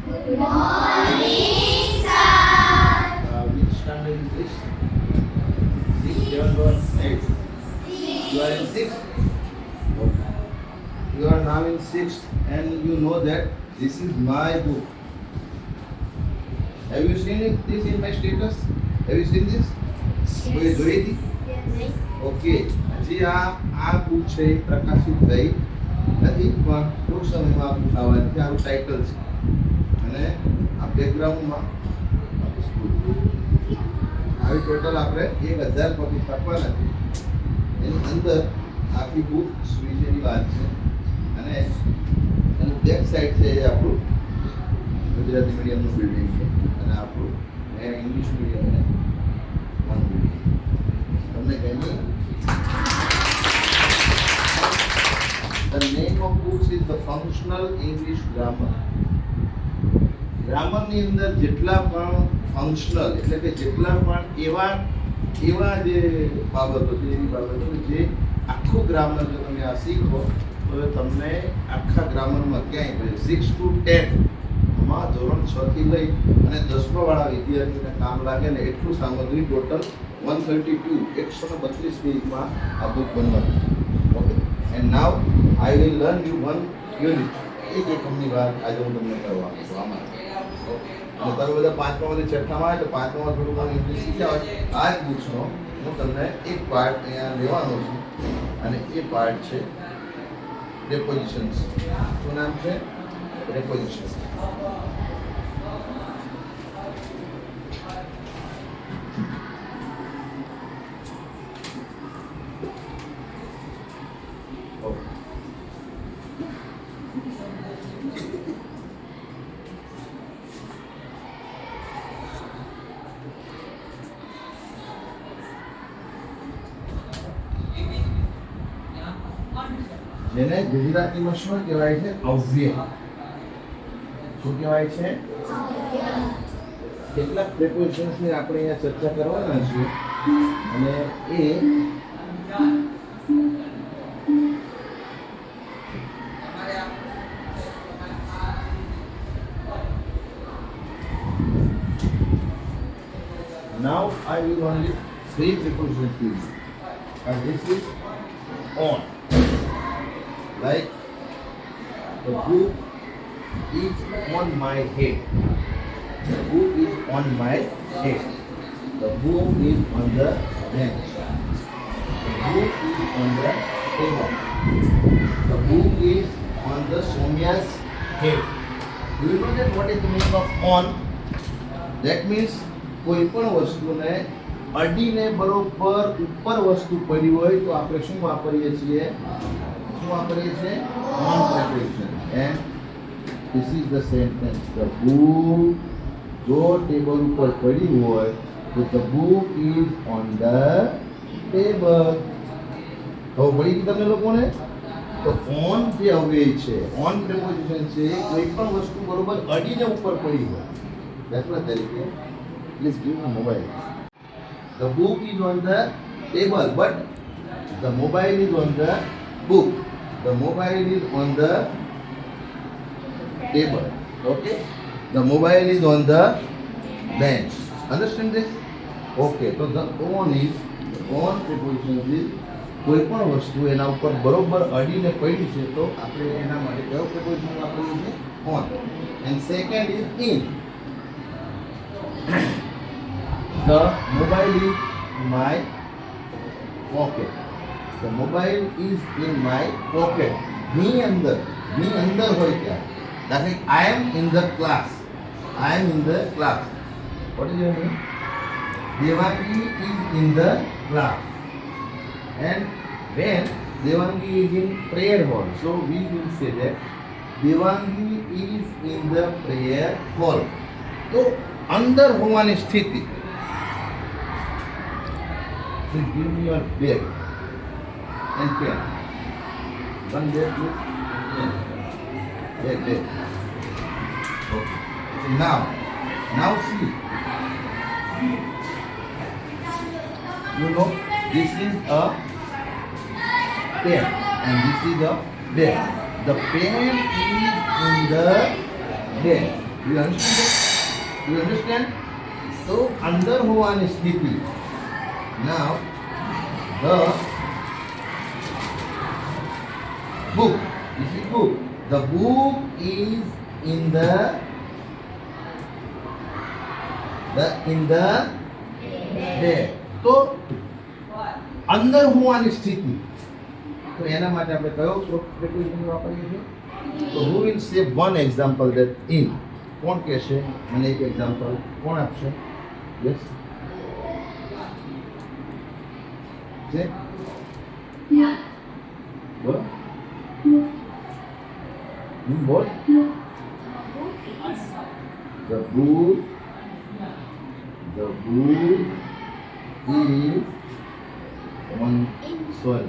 Morning, sir. Which standard is this? 6, 7, or 8? You are in 6th? Okay. You are now in 6th and you know that this is my book. Have you seen this in my status? Have you seen this? કોઈ જોઈ હતી? Okay હજી આ book છે એ પ્રકાશિત થઈ નથી પણ ટૂંક સમયમાં આ બુક આવવાની છે. આનું ટાઇટલ છે અને આ બેકગ્રાઉન્ડમાં આવી ટોટલ આપણે 1000 કોપી છાપવાના છે. એની અંદર આખી બુક વિશેની વાત છે અને એનું બેક સાઈડ છે એ આપણું ગુજરાતી મીડિયમનું બિલ્ડિંગ છે અને આપણું ઇંગ્લિશ મીડિયમ તમને કહીએ The name of books is the functional English grammar. ગ્રામરની અંદર જેટલા પણ ફંક્શનલ એટલે કે જેટલા પણ એવા જે બાબતો છે એવી બાબતો જે આખું ગ્રામર જો તમે આ શીખો તો તમને આખા ગ્રામરમાં ક્યાંય 6 to 10 માં ધોરણ 6 થી લઈ અને 10મા વાળા વિદ્યાર્થીઓને કામ લાગે ને એટલું સામગ્રી ટોટલ 132 પેજમાં આ બુક બનવાની છે. Okay and now I will learn you one unit. એક એકમની વાત આજે હું તમને કરવાનું છું આમાં. ઓકે અને તમે બધા પાંચમામાંથી છઠ્ઠામાં આવે તો પાંચમામાં થોડું ઘણું ઇંગ્લિશ શીખ્યા હોય આ જ બુક્સનો હું તમને એક પાર્ટ અહીંયા લેવાનો છું અને એ પાર્ટ છે પ્રેપોઝિશન્સ. શું નામ છે? પ્રેપોઝિશન્સ. જેને ગુજરાતીમાં શું કહેવાય છે? અવ્યય. શું કહેવાય છે? કેટલાક પ્રેપોઝિશન્સની આપણે અહીંયા ચર્ચા કરવાના છીએ અને એ now I will only 3 prepositions to you and this is on. Like the book is on my head. The book is on my head. The book is on the bench. The book is on the table. The book is on the Somya's head. Do you know that what is the meaning of on? That means કોઈ પણ વસ્તુને અડીને બરોબર ઉપર વસ્તુ પડી હોય તો આપણે શું વાપરીએ છીએ? on preposition. And this is the sentence. The book જો ટેબલ ઉપર પડી હોય તો the book is on the table. તો પડી ગઈ તમને લોકોને? તો on જે અવ્યય છે on preposition છે કોઈ પણ વસ્તુ બરોબર અડીને ઉપર પડી હોય. દાખલા તરીકે please give me mobile. The book is on the table but the mobile is on the book. The mobile is on the table. Okay? The mobile is on the bench. Understand this? Okay. So the on preposition is કોઈ પણ વસ્તુ એના ઉપર બરોબર અડીને પડી છે તો આપણે એના માટે કયો preposition વાપરીએ છીએ? On. And second is in. The mobile is my pocket. The mobile is in my pocket. ની અંદર હોય ત્યાં. That is I am in the class. I am in the class. What is your name? Devangi is in the class. And when Devangi is in prayer hall, so we will say that Devangi is in the prayer hall. તો અંદર હોવાની સ્થિતિ. Please give me your bag and pen. One bag, please. Bag. Okay. Now see. You know, this is a pen and this is a bag. The pen is in the bag You understand? You understand? So અંદર હોવાની સ્થિતિ. Now the book. This is book. The book is in the bed. તો અંદર હોવાની સ્થિતિ. તો એના માટે આપણે કયો પ્રિપોઝિશન વાપરીએ છીએ? તો who will say one example that in? કોણ કહેશે? મને એક એક્ઝામ્પલ કોણ આપશે? યસ. છે? બોલો. બોલ. The book is on soil.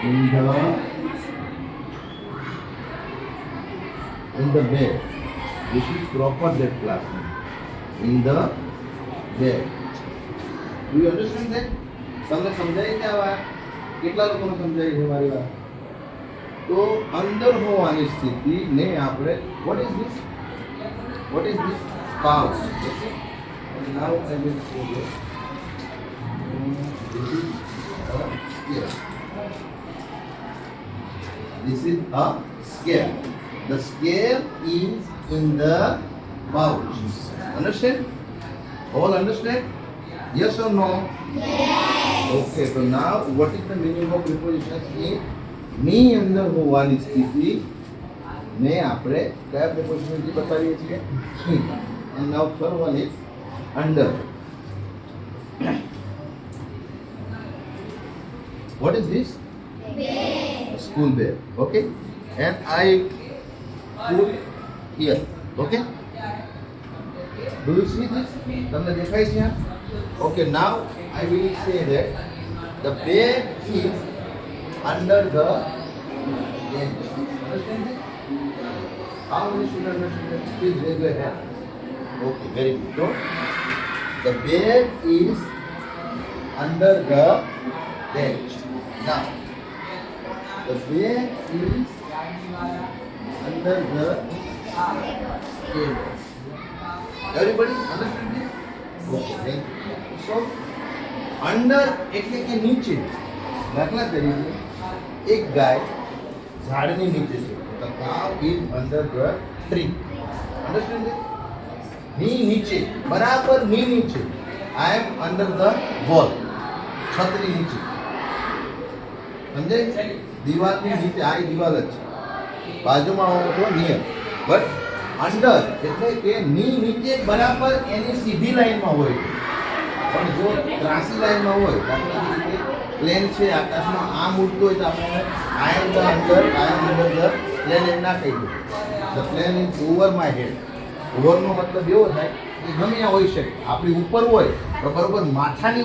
In the bed. This is proper that classroom. In the bed. Do you understand that? તમને સમજાય છે આ વાત? કેટલા લોકોને સમજાય છે મારી વાત? તો અંદર હોવાની સ્થિતિને આપણે what is this? Couch. Okay? And now I will show you. This is a scale. The scale is in the pouch. Understand? All understand? Yes or no? Yes. Okay, so now what is the meaning of prepositions in? ની અંદર હોવાની સ્થિતિ ને આપણે કયા preposition બતાવીએ છીએ? in. And now third one is under. What is this? Bed. A school bed. Okay? And I put here. Okay? Do you see this? તમને દેખાય છે? Okay, now I will say that the bed is under the bench. Understand it? How many should understand that? Please raise your hand. Okay, very good. So, the bed is under the bench. Now, the bed is under the table. Everybody understand this? Okay, thank you. So, under એટલે કે નીચે. દાખલા તરીકે એક ગાય ઝાડની નીચે છે. The cow is under the tree. Understand it? ની નીચે, બરાબર ની નીચે. I am under the wall. છત્રી નીચે. સમજાય? દિવાલની નીચે આ દિવાલ જ છે. બાજુમાં હોવો તો નિયર. બટ અંડર એટલે કે ની નીચે બરાબર એની સીધી લાઈનમાં હોય. પણ જો ત્રાસી લાઈનમાં હોય, દાખલા તરીકે પ્લેન છે આકાશમાં આમ ઉડતો હોય તો આપણે આઈ એમ અંદર ધ પ્લેન એમ ના કહી દે. The plane is over my head. ઓવરનો મતલબ એવો થાય કે ગમે ત્યાં હોઈ શકે. આપણી ઉપર હોય તો બરોબર માથાની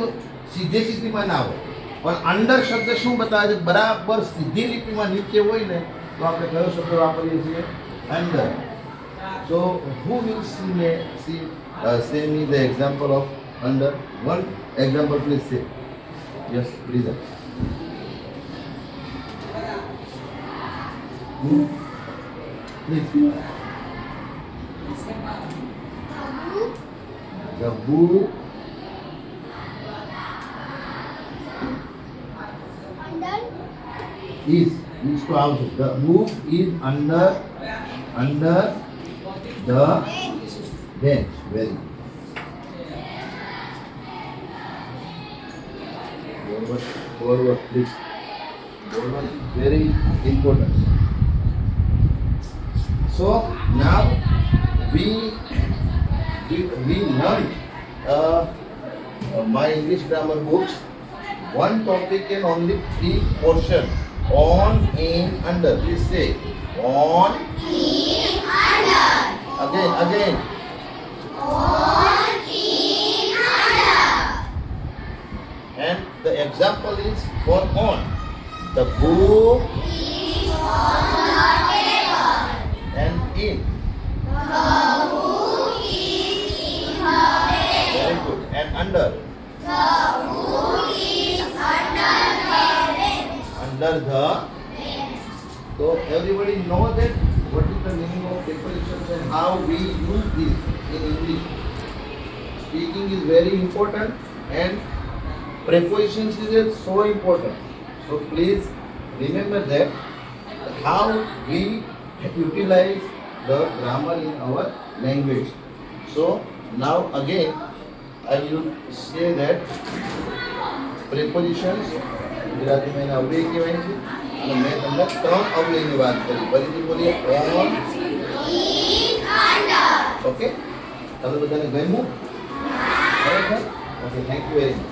સીધે સીધીમાં ના હોય. પણ અંડર શબ્દ શું બતાવે છે? બરાબર સીધી લીટીમાં નીચે હોય ને તો આપણે કયો શબ્દ વાપરીએ છીએ? Under. So who will say me the example of under? One example please say. Yes, please. Please. The book is to house. The book is under the bench. Very good. Forward, please. Forward, very important. So now we learned my English grammar books. One topic and only 3 portions. On, in, under. Please say on, In. Under. again. On. In. Under. And the example is for on. The book Is on the table. and in. The book is in the bed. Very good. And under. The book is under the bed. Under the So everybody know that what is the meaning of prepositions and how we use this in English. Speaking is very important and prepositions is so important. So please remember that how we utilize the grammar in our language. So now again I will say that prepositions ગુજરાતીમાં એને અવયવ કહેવાય છે અને મેં તમને ત્રણ અવયવની વાત કરી ફરીથી બોલીએ on ઓકે તમે બધાને ગમ્યું ખરેખર okay thank you very much